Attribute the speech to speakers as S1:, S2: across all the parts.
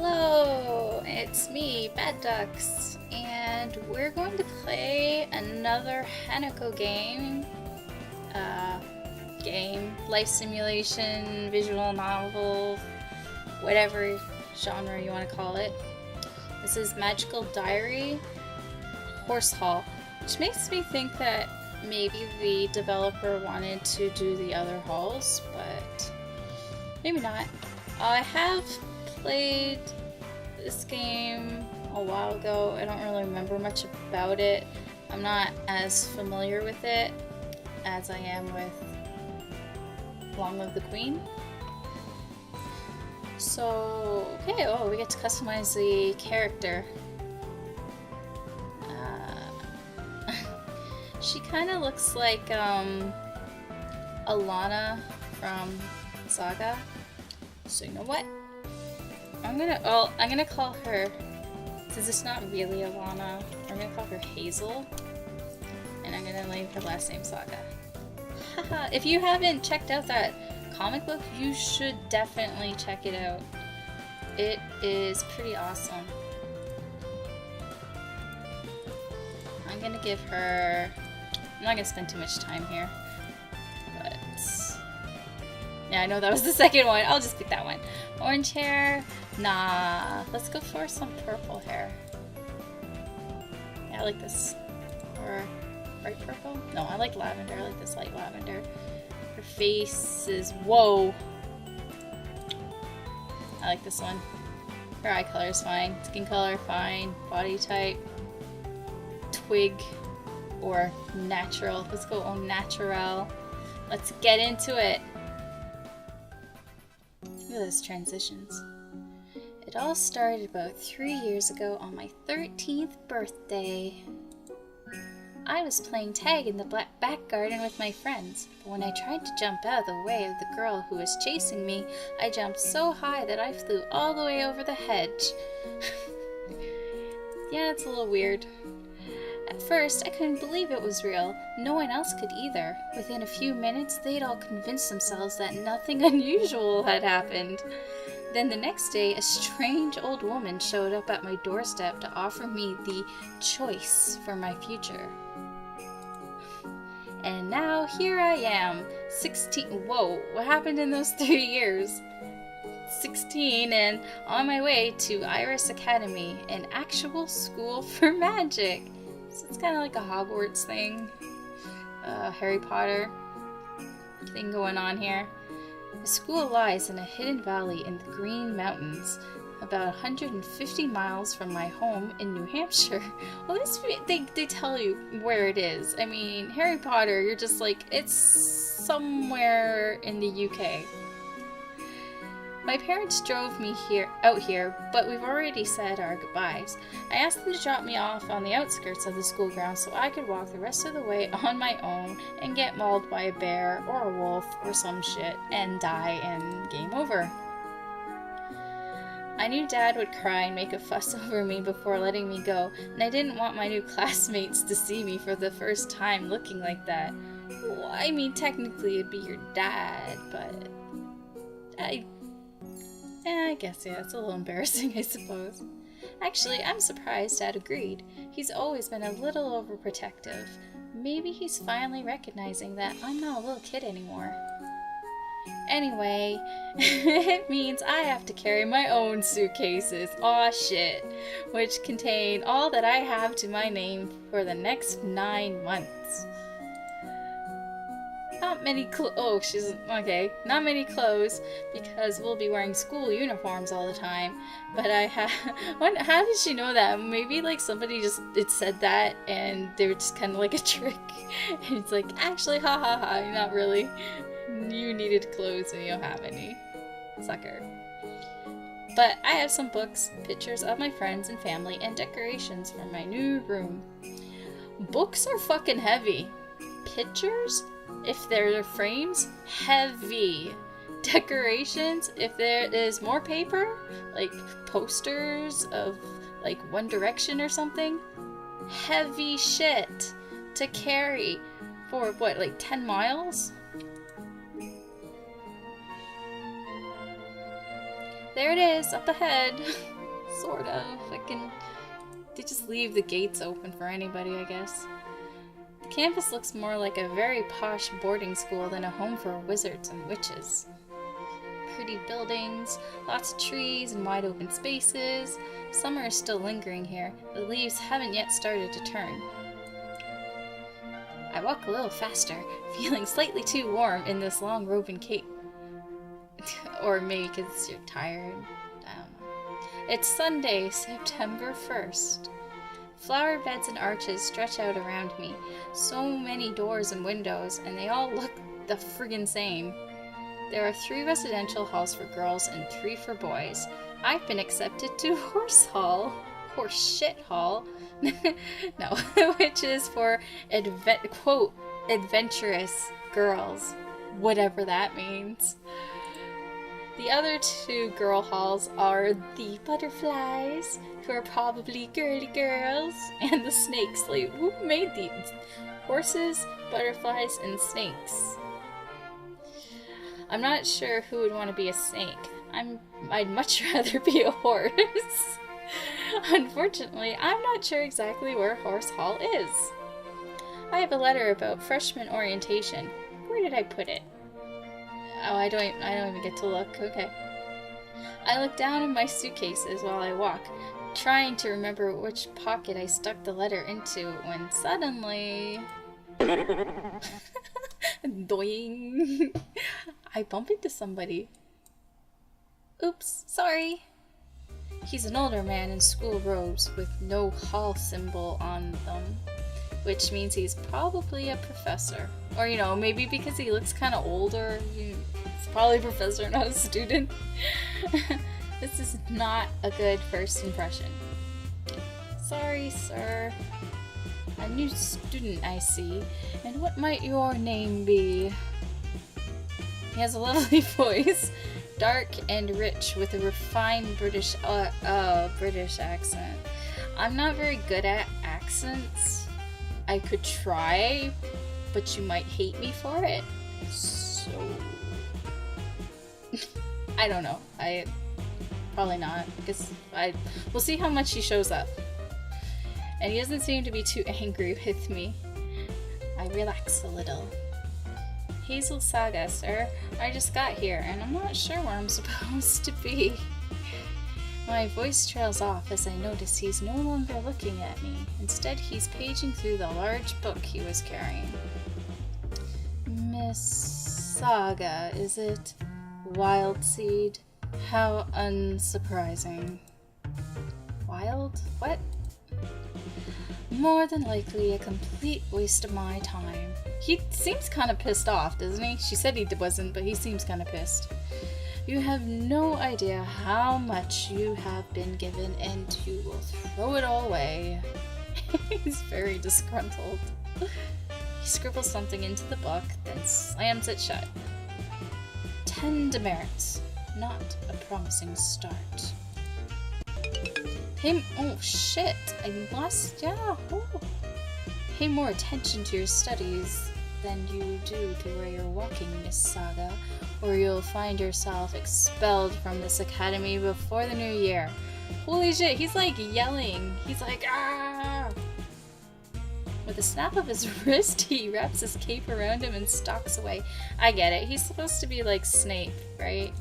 S1: Hello, it's me, Badducks, and we're going to play another Hanako game. Life simulation, visual novel, whatever genre you want to call it. This is Magical Diary Horse Hall, which makes me think that maybe the developer wanted to do the other halls, but maybe not. I have played this game a while ago. I don't really remember much about it. I'm not as familiar with it as I am with Long Live the Queen. So, okay, we get to customize the character. She kind of looks like Alana from Saga. So you know what? I'm gonna call her, since it's not really Alana, I'm gonna call her Hazel, and I'm gonna leave her last name Saga. Haha, if you haven't checked out that comic book, you should definitely check it out. It is pretty awesome. I'm gonna give her, I'm not gonna spend too much time here, but yeah, I know that was the second one. I'll just pick that one. Orange hair? Nah. Let's go for some purple hair. Yeah, I like this. Or bright purple? No, I like lavender. I like this light lavender. Her face is... Whoa! I like this one. Her eye color is fine. Skin color, fine. Body type. Twig. Or natural. Let's go au natural. Let's get into it. Look at those transitions. It all started about 3 years ago on my 13th birthday. I was playing tag in the back garden with my friends, but when I tried to jump out of the way of the girl who was chasing me, I jumped so high that I flew all the way over the hedge. Yeah, it's a little weird. At first, I couldn't believe it was real. No one else could either. Within a few minutes, they'd all convinced themselves that nothing unusual had happened. Then the next day, a strange old woman showed up at my doorstep to offer me the choice for my future. And now, here I am, 16. Whoa, what happened in those 3 years? 16 and on my way to Iris Academy, an actual school for magic. So it's kind of like a Hogwarts thing, Harry Potter thing going on here. The school lies in a hidden valley in the Green Mountains, about 150 miles from my home in New Hampshire. Well, they tell you where it is. I mean, Harry Potter, you're just like, it's somewhere in the UK. My parents drove me out here, but we've already said our goodbyes. I asked them to drop me off on the outskirts of the school grounds so I could walk the rest of the way on my own and get mauled by a bear or a wolf or some shit and die and game over. I knew Dad would cry and make a fuss over me before letting me go, and I didn't want my new classmates to see me for the first time looking like that. Well, I mean, technically it'd be your dad, but I guess, yeah, it's a little embarrassing, I suppose. Actually, I'm surprised Dad agreed. He's always been a little overprotective. Maybe he's finally recognizing that I'm not a little kid anymore. Anyway, it means I have to carry my own suitcases, aw shit, which contain all that I have to my name for the next 9 months. Not many not many clothes, because we'll be wearing school uniforms all the time. But how did she know that? Maybe like somebody it said that and they were just kind of like a trick. And it's like, actually, not really. You needed clothes and you don't have any. Sucker. But I have some books, pictures of my friends and family, and decorations for my new room. Books are fucking heavy. Pictures? If they're frames, heavy. Decorations, if there is more paper, like posters of like One Direction or something, heavy shit to carry for what, like 10 miles? There it is, up ahead. Sort of. They just leave the gates open for anybody, I guess. The campus looks more like a very posh boarding school than a home for wizards and witches. Pretty buildings, lots of trees and wide open spaces. Summer is still lingering here. The leaves haven't yet started to turn. I walk a little faster, feeling slightly too warm in this long robe and cape. Or maybe because you're tired. I don't know. It's Sunday, September 1st. Flower beds and arches stretch out around me. So many doors and windows, and they all look the friggin' same. There are 3 residential halls for girls and 3 for boys. I've been accepted to Horse Hall. Horse Shit Hall. No, which is for quote, adventurous girls. Whatever that means. The other 2 girl halls are the butterflies, who are probably girly girls, and the snakes. Like, who made these? Horses, butterflies, and snakes. I'm not sure who would want to be a snake. I'd much rather be a horse. Unfortunately, I'm not sure exactly where Horse Hall is. I have a letter about freshman orientation. Where did I put it? Oh, I don't even get to look. Okay. I look down in my suitcases while I walk, trying to remember which pocket I stuck the letter into when suddenly... Doing. I bump into somebody. Oops, sorry. He's an older man in school robes with no hall symbol on them, which means he's probably a professor. Or, you know, maybe because he looks kind of older, he's probably a professor, not a student. This is not a good first impression. Sorry, sir. A new student, I see. And what might your name be? He has a lovely voice, dark and rich, with a refined British accent. I'm not very good at accents. I could try, but you might hate me for it. So... I don't know. Probably not, because we'll see how much he shows up. And he doesn't seem to be too angry with me. I relax a little. Hazel Saga, sir. I just got here, and I'm not sure where I'm supposed to be. My voice trails off as I notice he's no longer looking at me. Instead, he's paging through the large book he was carrying. Miss Saga, is it? Wild Seed? How unsurprising. Wild? What? More than likely a complete waste of my time. He seems kind of pissed off, doesn't he? She said he wasn't, but he seems kind of pissed. You have no idea how much you have been given, and you will throw it all away. He's very disgruntled. He scribbles something into the book, then slams it shut. 10 demerits. Not a promising start. Oh shit, I lost, yeah. Oh. Pay more attention to your studies than you do to where you're walking, Miss Saga, or you'll find yourself expelled from this academy before the new year. Holy shit, he's like yelling. He's like, ah! With a snap of his wrist, he wraps his cape around him and stalks away. I get it, he's supposed to be like Snape, right?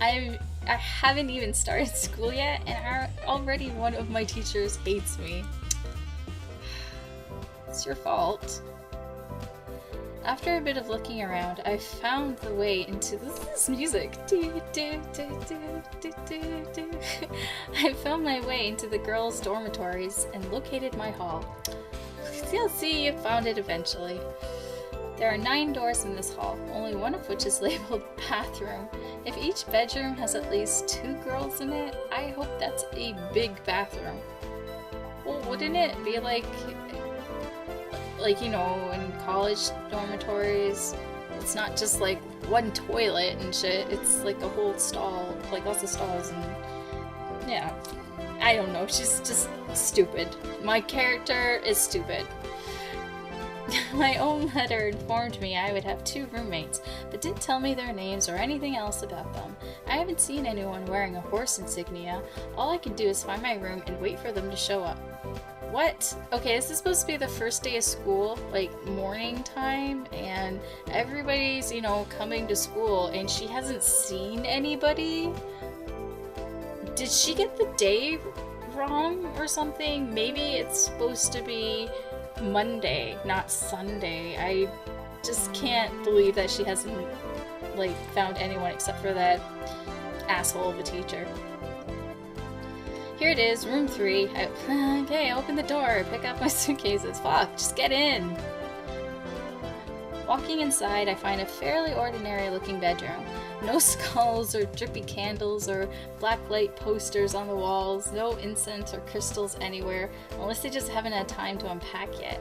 S1: I haven't even started school yet, and already one of my teachers hates me. It's your fault. After a bit of looking around, I found the way into this music. I found my way into the girls' dormitories and located my hall. You'll see, you found it eventually. There are 9 doors in this hall, only one of which is labeled bathroom. If each bedroom has at least 2 girls in it, I hope that's a big bathroom. Well, wouldn't it be like, you know, in college dormitories, it's not just like one toilet and shit, it's like a whole stall, like lots of stalls, and yeah, I don't know, she's just stupid. My character is stupid. My own letter informed me I would have 2 roommates, but didn't tell me their names or anything else about them. I haven't seen anyone wearing a horse insignia. All I can do is find my room and wait for them to show up. What? Okay, this is supposed to be the first day of school, like morning time, and everybody's, you know, coming to school, and she hasn't seen anybody? Did she get the day wrong or something? Maybe it's supposed to be Monday, not Sunday. I just can't believe that she hasn't, like, found anyone except for that asshole of a teacher. Here it is, room 3. Okay, open the door, pick up my suitcases. Fuck, just get in. Walking inside, I find a fairly ordinary looking bedroom. No skulls or drippy candles or blacklight posters on the walls, no incense or crystals anywhere, unless they just haven't had time to unpack yet.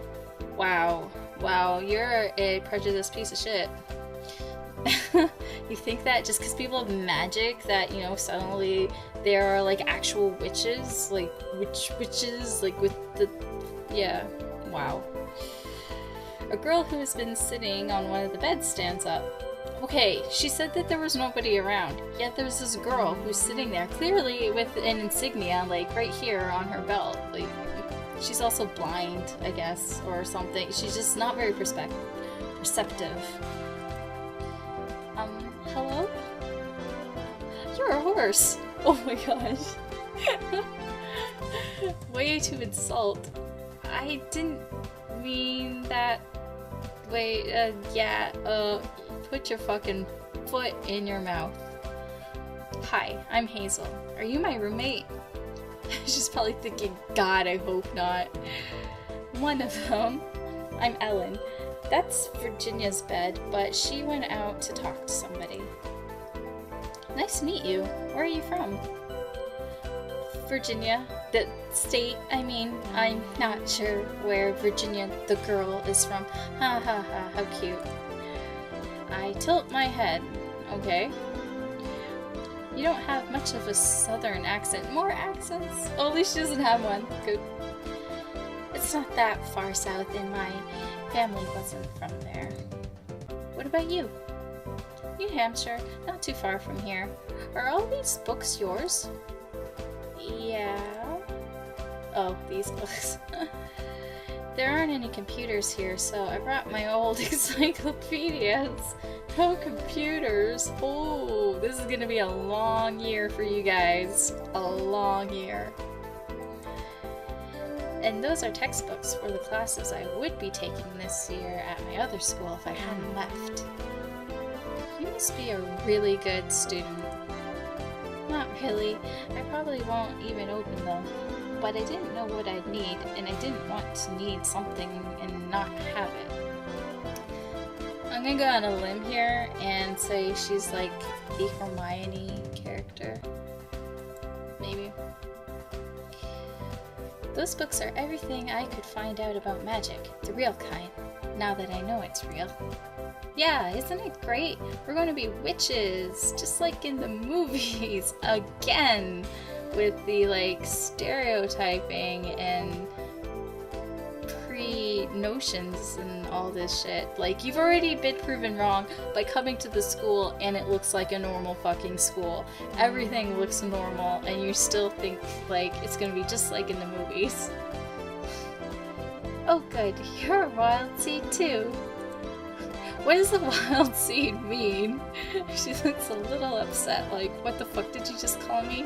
S1: Wow. Wow, you're a prejudiced piece of shit. You think that just because people have magic that, you know, suddenly there are like actual witches, like witches, like with the, yeah, wow. A girl who has been sitting on one of the beds stands up. Okay, she said that there was nobody around, yet there's this girl who's sitting there, clearly with an insignia, like right here on her belt. Like, she's also blind, I guess, or something. She's just not very perceptive. Hello? You're a horse! Oh my gosh. Way to insult. I didn't mean that. Wait, put your fucking foot in your mouth. Hi, I'm Hazel. Are you my roommate? She's probably thinking, God, I hope not. One of them. I'm Ellen. That's Virginia's bed, but she went out to talk to somebody. Nice to meet you. Where are you from? Virginia. The state, I mean, I'm not sure where Virginia the girl is from. Ha ha ha, how cute. I tilt my head. Okay. You don't have much of a southern accent. More accents? Oh, at least she doesn't have one. Good. It's not that far south, and my family wasn't from there. What about you? New Hampshire, not too far from here. Are all these books yours? Yeah. Oh, these books. There aren't any computers here, so I brought my old encyclopedias. No computers. Oh, this is gonna be a long year for you guys. A long year. And those are textbooks for the classes I would be taking this year at my other school if I hadn't left. You must be a really good student. Not really. I probably won't even open them. But I didn't know what I'd need, and I didn't want to need something and not have it. I'm gonna go on a limb here and say she's like the Hermione character. Maybe. Those books are everything I could find out about magic, the real kind, now that I know it's real. Yeah, isn't it great? We're going to be witches, just like in the movies, again, with the, like, stereotyping and pre-notions and all this shit. Like, you've already been proven wrong by coming to the school and it looks like a normal fucking school. Everything looks normal and you still think, like, it's gonna be just like in the movies. Oh good, you're a wild seed too. What does the wild seed mean? She looks a little upset, like, what the fuck did you just call me?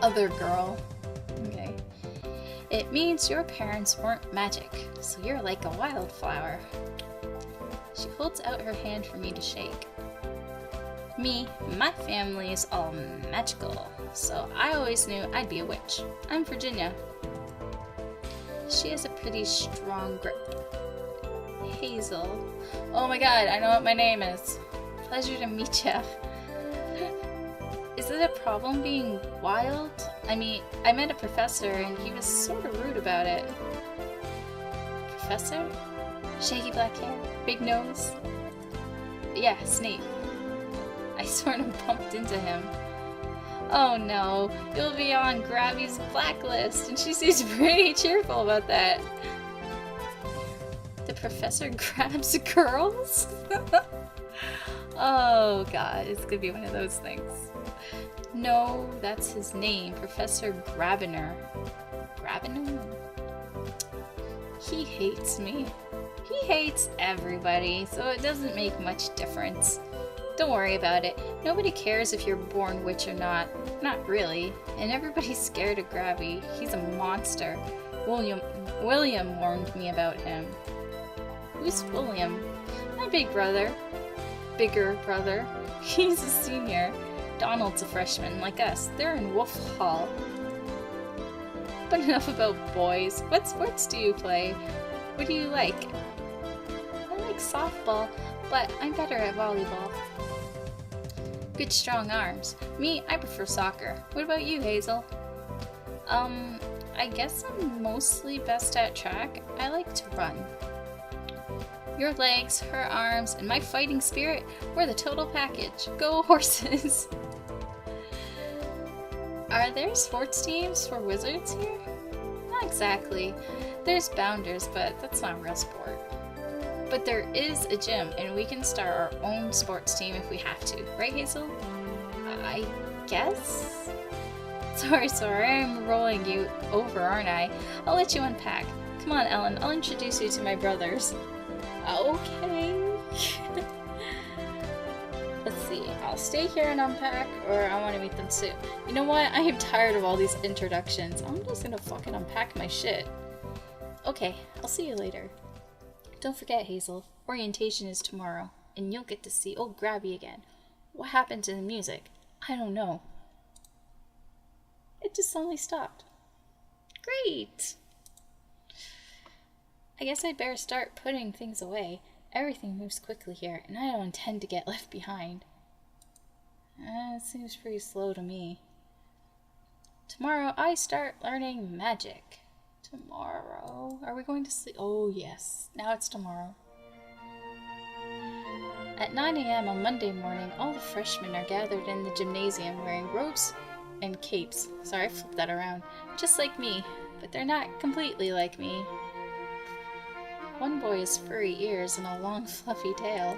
S1: Other girl. Okay. It means your parents weren't magic, so you're like a wildflower. She holds out her hand for me to shake. My family is all magical, so I always knew I'd be a witch. I'm Virginia. She has a pretty strong grip. Hazel. Oh my god, I know what my name is. Pleasure to meet ya. Is it a problem being wild? I mean, I met a professor and he was sort of rude about it. Professor? Shaggy black hair, big nose. Yeah, Snape. I sort of bumped into him. Oh no, you'll be on Grabby's blacklist, and she seems pretty cheerful about that. The professor grabs girls? Oh god, it's gonna be one of those things. No, that's his name, Professor Grabiner. Grabiner? He hates me. He hates everybody, so it doesn't make much difference. Don't worry about it. Nobody cares if you're born witch or not. Not really. And everybody's scared of Grabby. He's a monster. William warned me about him. Who's William? My big brother. Bigger brother. He's a senior. Donald's a freshman, like us. They're in Wolf Hall. But enough about boys. What sports do you play? What do you like? I like softball, but I'm better at volleyball. Good strong arms. Me, I prefer soccer. What about you, Hazel? I guess I'm mostly best at track. I like to run. Your legs, her arms, and my fighting spirit, we're the total package. Go horses! Are there sports teams for wizards here? Not exactly. There's bounders, but that's not real sport. But there is a gym, and we can start our own sports team if we have to. Right, Hazel? I guess? Sorry, I'm rolling you over, aren't I? I'll let you unpack. Come on, Ellen, I'll introduce you to my brothers. Okay. Let's see, I'll stay here and unpack, or I want to meet them soon. You know what? I am tired of all these introductions. I'm just gonna fucking unpack my shit. Okay, I'll see you later. Don't forget, Hazel, orientation is tomorrow, and you'll get to see old Grabby again. What happened to the music? I don't know. It just suddenly stopped. Great! I guess I'd better start putting things away. Everything moves quickly here, and I don't intend to get left behind. It seems pretty slow to me. Tomorrow I start learning magic. Tomorrow? Are we going to sleep? Oh yes, now it's tomorrow. At 9 a.m. on Monday morning, all the freshmen are gathered in the gymnasium wearing robes and capes. Sorry, I flipped that around. Just like me, but they're not completely like me. One boy has furry ears and a long fluffy tail.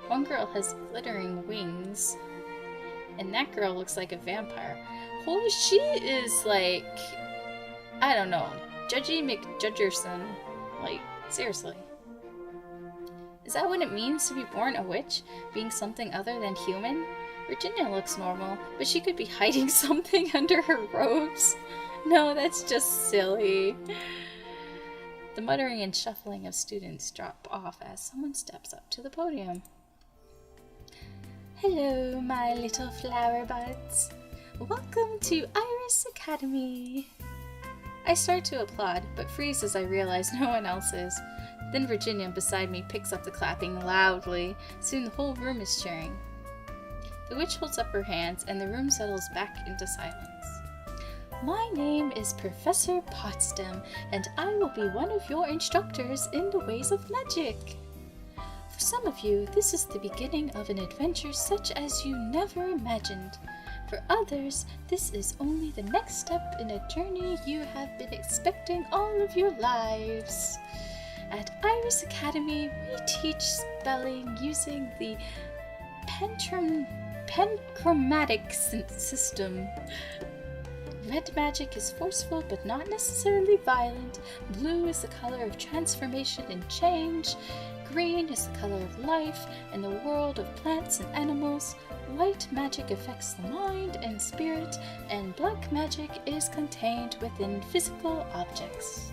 S1: One girl has glittering wings. And that girl looks like a vampire. Holy, she is like, I don't know, Judgy McJudgerson. Like, seriously. Is that what it means to be born a witch? Being something other than human? Virginia looks normal, but she could be hiding something under her robes. No, that's just silly. The muttering and shuffling of students drop off as someone steps up to the podium. Hello, my little flower buds. Welcome to Iris Academy. I start to applaud, but freeze as I realize no one else is. Then Virginia beside me picks up the clapping loudly. Soon the whole room is cheering. The witch holds up her hands and the room settles back into silence. My name is Professor Potsdam, and I will be one of your instructors in the ways of magic. For some of you, this is the beginning of an adventure such as you never imagined. For others, this is only the next step in a journey you have been expecting all of your lives. At Iris Academy, we teach spelling using the panchromatic system. Red magic is forceful but not necessarily violent. Blue is the color of transformation and change. Green is the color of life and the world of plants and animals. White magic affects the mind and spirit, and black magic is contained within physical objects.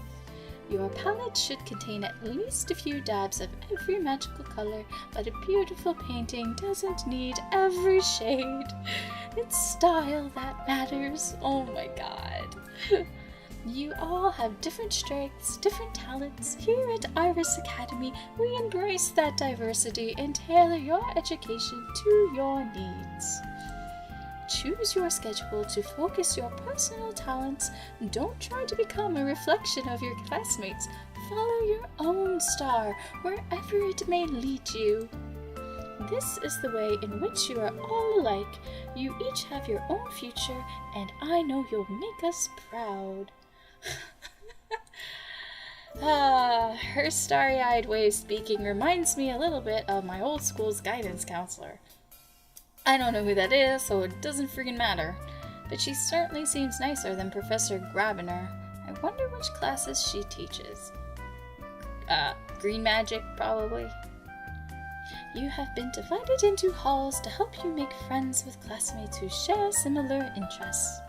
S1: Your palette should contain at least a few dabs of every magical color, but a beautiful painting doesn't need every shade. It's style that matters. Oh my god. You all have different strengths, different talents. Here at Iris Academy, we embrace that diversity and tailor your education to your needs. Choose your schedule to focus your personal talents. Don't try to become a reflection of your classmates. Follow your own star, wherever it may lead you. This is the way in which you are all alike. You each have your own future, and I know you'll make us proud. Her starry-eyed way of speaking reminds me a little bit of my old school's guidance counselor. I don't know who that is, so it doesn't friggin' matter. But she certainly seems nicer than Professor Grabiner. I wonder which classes she teaches. Green magic, probably. You have been divided into halls to help you make friends with classmates who share similar interests.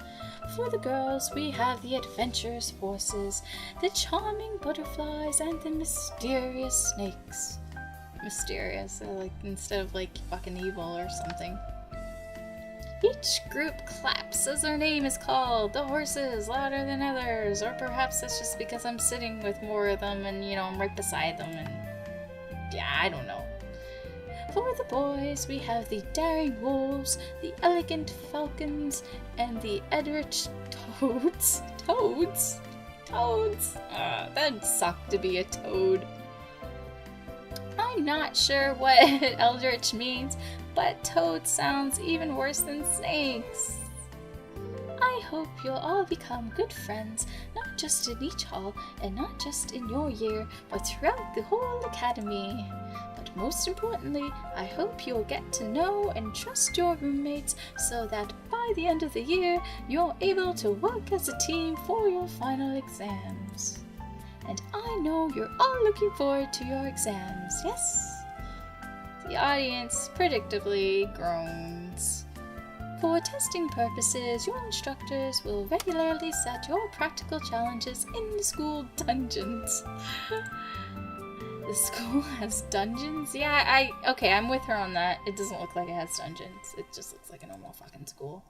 S1: For the girls, we have the adventurous horses, the charming butterflies, and the mysterious snakes. Mysterious, like instead of like fucking evil or something. Each group claps as their name is called. The horses louder than others, or perhaps that's just because I'm sitting with more of them and I'm right beside them and yeah, I don't know. For the boys, we have the daring wolves, the elegant falcons, and the eldritch toads. Toads? That'd suck to be a toad. I'm not sure what eldritch means, but toad sounds even worse than snakes. I hope you'll all become good friends, not just in each hall and not just in your year, but throughout the whole academy. But most importantly, I hope you'll get to know and trust your roommates so that by the end of the year, you're able to work as a team for your final exams. And I know you're all looking forward to your exams, yes? The audience predictably groans. For testing purposes, your instructors will regularly set your practical challenges in the school dungeons. The school has dungeons? Yeah, okay, I'm with her on that. It doesn't look like it has dungeons. It just looks like a normal fucking school.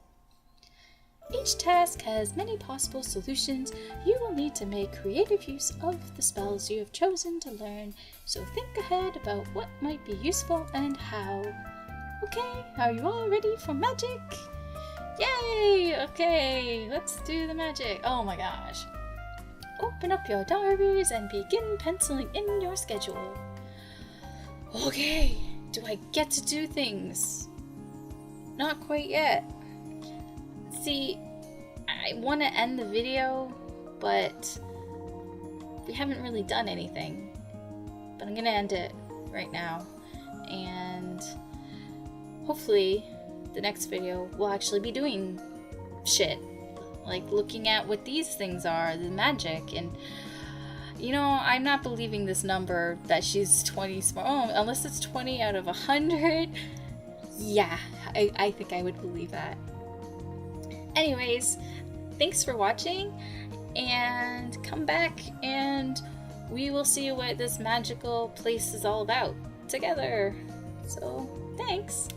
S1: Each task has many possible solutions. You will need to make creative use of the spells you have chosen to learn, so think ahead about what might be useful and how. Okay, are you all ready for magic? Yay! Okay, let's do the magic. Oh my gosh. Open up your diaries and begin penciling in your schedule. Okay, do I get to do things? Not quite yet. See, I want to end the video, but we haven't really done anything. But I'm going to end it right now. And hopefully the next video will actually be doing shit. Like looking at what these things are, the magic. And, I'm not believing this number that she's 20 smart. Oh, unless it's 20 out of 100. Yeah, I think I would believe that. Anyways, thanks for watching, and come back and we will see what this magical place is all about together. So, thanks!